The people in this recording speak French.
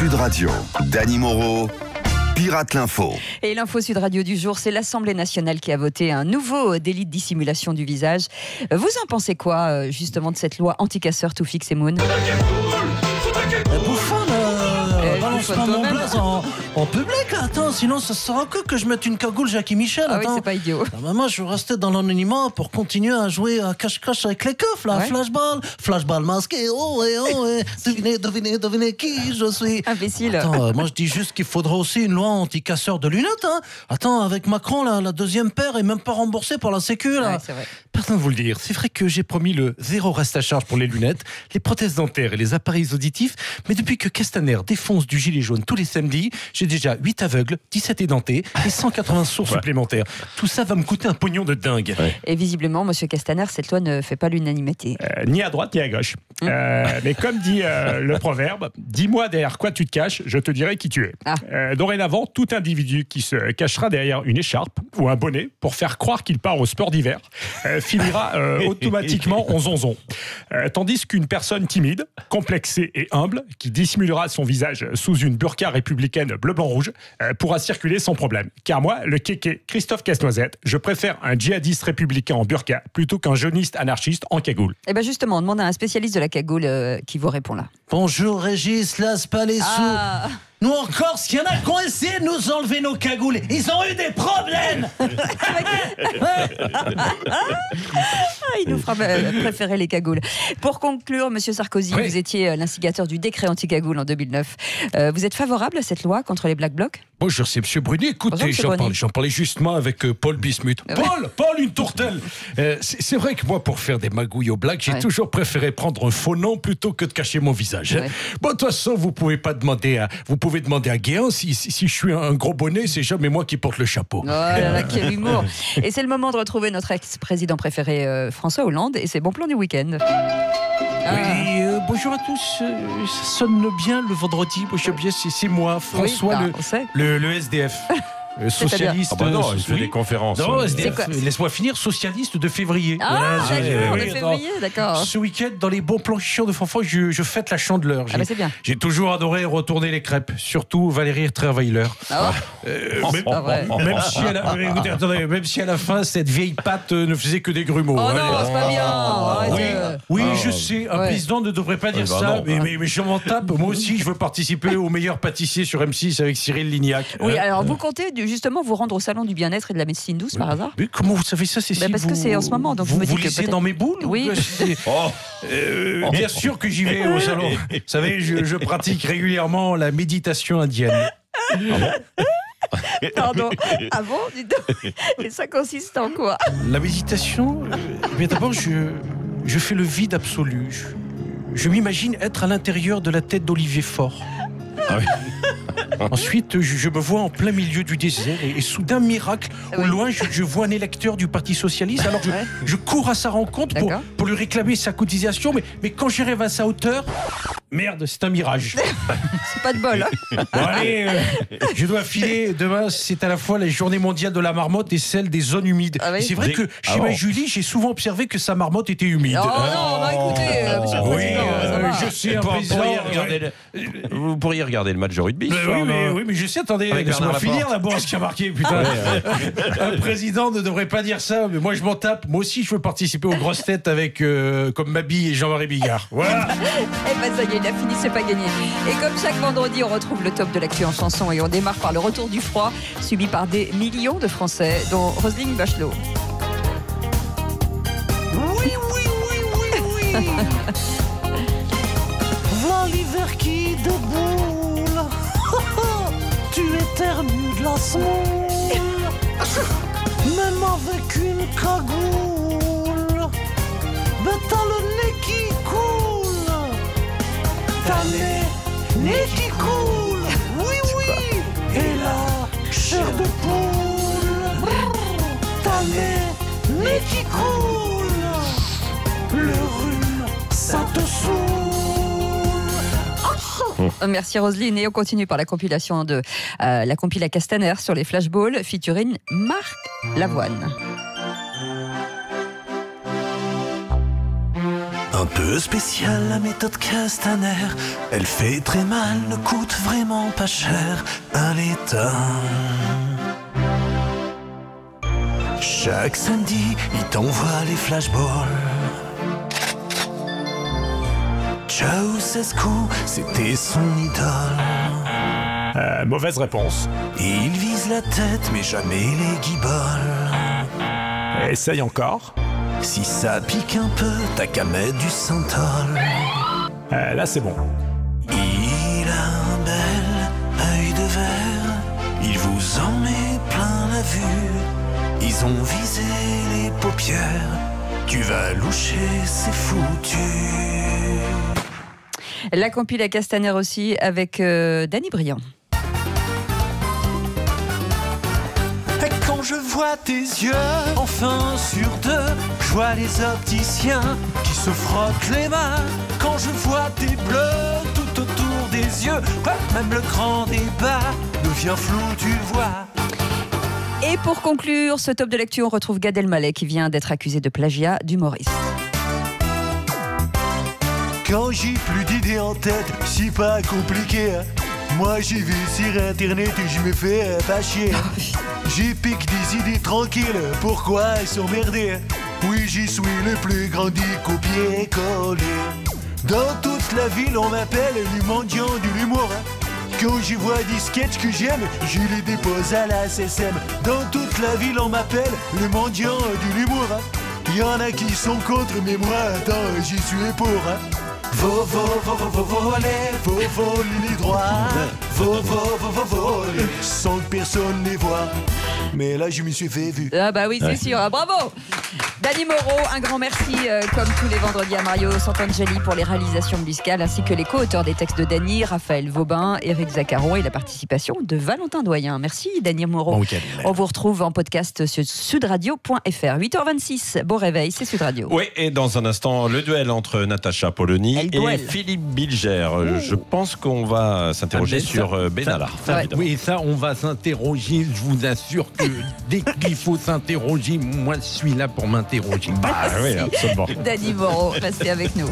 Sud Radio, Dany Moreau, Pirate l'Info. Et l'info Sud Radio du jour, c'est l'Assemblée nationale qui a voté un nouveau délit de dissimulation du visage. Vous en pensez quoi, justement, de cette loi anti-casseur Toufik Semoun? Bouffon, balance pas mon blaze en public, là. Attends, sinon ça sera que je mette une cagoule Jackie Michel. Ah attends. oui, c'est pas idiot. Maman, je vais rester dans l'anonymat pour continuer à jouer à cache-cache avec les keufs, là. Ouais. Flashball masqué, oh et devinez qui je suis. Imbécile. Attends, moi je dis juste qu'il faudra aussi une loi anti-casseur de lunettes, hein. Attends, avec Macron, là, la deuxième paire est même pas remboursée par la Sécu, là. Ouais, c'est vrai. Pardon de vous le dire, c'est vrai que j'ai promis le zéro reste à charge pour les lunettes, les prothèses dentaires et les appareils auditifs, mais depuis que Castaner défonce du gilet jaune tous les samedis, j'ai déjà 8 aveugles, 17 édentés et 180 sourds supplémentaires. Tout ça va me coûter un pognon de dingue. Ouais. Et visiblement, monsieur Castaner, cette loi ne fait pas l'unanimité. Ni à droite ni à gauche. Mais comme dit le proverbe, dis-moi derrière quoi tu te caches, je te dirai qui tu es. Dorénavant, tout individu qui se cachera derrière une écharpe ou un bonnet pour faire croire qu'il part au sport d'hiver finira automatiquement en zonzon. Tandis qu'une personne timide, complexée et humble, qui dissimulera son visage sous une burqa républicaine bleu-blanc-rouge, pourra circuler sans problème. Car moi, le kéké Christophe Casse-Noisette, je préfère un djihadiste républicain en burqa plutôt qu'un jeuniste anarchiste en cagoule. Et bien justement, on demande à un spécialiste de la cagoule qui vous répond là. Bonjour Régis, laisse pas les sous. Nous en Corse, il y en a qui ont essayé de nous enlever nos cagoules. Ils ont eu des problèmes. Il nous fera préférer les cagoules. Pour conclure, monsieur Sarkozy, vous étiez l'instigateur du décret anti-cagoule en 2009. Vous êtes favorable à cette loi contre les Black Blocs? Bonjour, c'est monsieur Brunet. Écoutez, j'en parlais justement avec Paul Bismuth. Paul, une tourtelle. C'est vrai que moi, pour faire des magouilles aux blagues, j'ai toujours préféré prendre un faux nom plutôt que de cacher mon visage. Bon, de toute façon, vous pouvez demander à Guéant si je suis un gros bonnet, c'est jamais moi qui porte le chapeau. Oh là là, quel humour. Et c'est le moment de retrouver notre ex-président préféré, François Hollande, et ses bons plans du week-end. Oui, bonjour à tous. Ça sonne bien le vendredi. C'est moi, François, le SDF. Socialiste. Ah bah non, il fait des conférences. Non, SDF, laisse-moi finir, socialiste de février. De février, d'accord. Ce week-end, dans les bons plans chiants de Fanfan, je fête la Chandeleur. C'est bien. J'ai toujours adoré retourner les crêpes, surtout Valérie Trierweiler. Même si à la fin, cette vieille pâte ne faisait que des grumeaux. Oh non, c'est pas bien. Oui, je sais, un président ne devrait pas dire ça, mais je m'en tape. Moi aussi, je veux participer au meilleur pâtissier sur M6 avec Cyril Lignac. Oui, alors vous comptez justement vous rendre au salon du bien-être et de la médecine douce par hasard? Mais comment vous savez ça, Cécile? Parce que c'est en ce moment, donc vous me dites que lisez dans mes boules? Oui. Bien sûr que j'y vais au salon. Vous savez, je pratique régulièrement la méditation indienne. Pardon. Ah bon, dites donc. Et ça consiste en quoi? La méditation, d'abord, je fais le vide absolu. Je m'imagine être à l'intérieur de la tête d'Olivier Faure. Ensuite, je me vois en plein milieu du désert et soudain, miracle, au loin, je vois un électeur du Parti Socialiste. Alors je cours à sa rencontre pour lui réclamer sa cotisation, mais quand j'arrive à sa hauteur, merde, c'est un mirage. C'est pas de bol. Bon, allez, je dois filer. Demain, c'est à la fois la journée mondiale de la marmotte et celle des zones humides. Et c'est vrai que chez ma Julie, j'ai souvent observé que sa marmotte était humide. Oh non, écoutez, monsieur le président, je sais, un président. Vous pourriez regarder le match de rugby. Oui, mais je sais, attendez, laisse-moi finir d'abord ce qui a marqué, putain. Un président ne devrait pas dire ça, mais moi je m'en tape. Moi aussi, je veux participer aux grosses têtes avec, comme Mabi et Jean-Marie Bigard. Voilà. Eh ben ça y est, il a fini, c'est pas gagné. Et comme chaque vendredi, on retrouve le top de l'actu en chanson et on démarre par le retour du froid subi par des millions de Français, dont Roselyne Bachelot. Oui. Voilà l'hiver qui déboule. Tu éternues de la semoule. Même avec une cagoule, t'as le nez qui coule. T'as le nez qui coule. Oui. Et la chair de poule. T'as le nez qui coule. Le rhume, ça te saoule. Merci Roselyne, et on continue par la compilation de la compile à Castaner sur les flashballs featuring Marc Lavoine. Un Un peu spéciale la méthode Castaner. Elle fait très mal, ne coûte vraiment pas cher à l'État. Chaque samedi, il t'envoie les flashballs. Ceausescu, c'était son idole. Mauvaise réponse. Il vise la tête, mais jamais les guibolles. Essaye encore. Si ça pique un peu, t'as qu'à mettre du synthol. Là, c'est bon. Il a un bel œil de verre. Il vous en met plein la vue. Ils ont visé les paupières. Tu vas loucher, c'est foutu. La compile à Castaner aussi avec Danny Briand. Quand je vois tes yeux, enfin sur deux, je vois les opticiens qui se frottent les mains. Quand je vois tes bleus tout autour des yeux, même le grand débat devient flou, tu le vois. Et pour conclure ce top de lecture, on retrouve Gad Elmaleh qui vient d'être accusé de plagiat d'humoriste. Quand j'ai plus d'idées en tête, c'est pas compliqué. Moi j'y vais sur internet et je me fais pas chier. J'y pique des idées tranquilles, pourquoi s'emmerder? Oui, j'y suis le plus grand du copier-coller. Dans toute la ville, on m'appelle le mendiant de l'humour. Quand je vois des sketchs que j'aime, je les dépose à la SSM. Dans toute la ville, on m'appelle le mendiant de l'humour. Il y en a qui sont contre, mais moi, attends, j'y suis pour. Voler les droits. Voler, sans que personne les voit. Mais là, je me suis fait vu. Ah bah oui, c'est sûr. Ah, bravo Danny Moreau, un grand merci, comme tous les vendredis à Mario Santangeli pour les réalisations musicales, ainsi que les co-auteurs des textes de Danny, Raphaël Vaubin, Éric Zaccaron et la participation de Valentin Doyen. Merci Danny Moreau. Bon, on vous retrouve en podcast sur sudradio.fr. 8h26, bon réveil, c'est Sud Radio. Oui, et dans un instant, le duel entre Natacha Polony et Philippe Bilger. Je pense qu'on va s'interroger sur Benalla. Ouais. Oui, ça, on va s'interroger. Je vous assure que dès qu'il faut s'interroger, moi, je suis là pour m'interroger. Ah oui, absolument. Danny Moreau, restez avec nous.